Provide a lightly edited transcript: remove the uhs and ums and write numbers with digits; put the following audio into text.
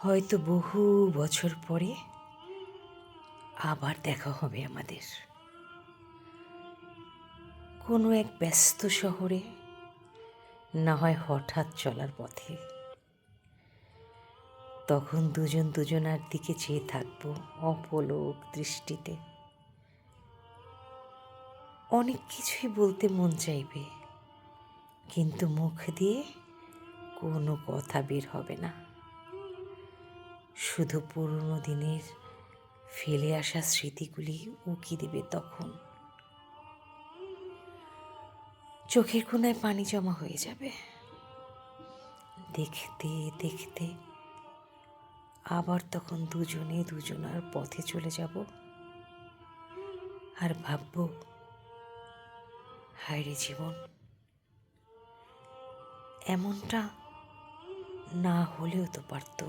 হয়তো বহু বছর পরে আবার দেখা হবে আমাদের কোনো এক ব্যস্ত শহরে, না হয় হঠাৎ চলার পথে। তখন দুজন দুজনার দিকে চেয়ে থাকবো অপলক দৃষ্টিতে। অনেক কিছুই বলতে মন চাইবে, কিন্তু মুখ দিয়ে কোনো কথা বের হবে না। শুধু পুরনো দিনের ফেলে আসা স্মৃতিগুলি উকি দেবে তখন। চোখের কোণায় পানি জমা হয়ে যাবে। দেখতে দেখতে আবার তখন দুজনে দুজনার পথে চলে যাব, আর ভাববো, হায় রে জীবন, এমনটা না হলেও তো পারতো।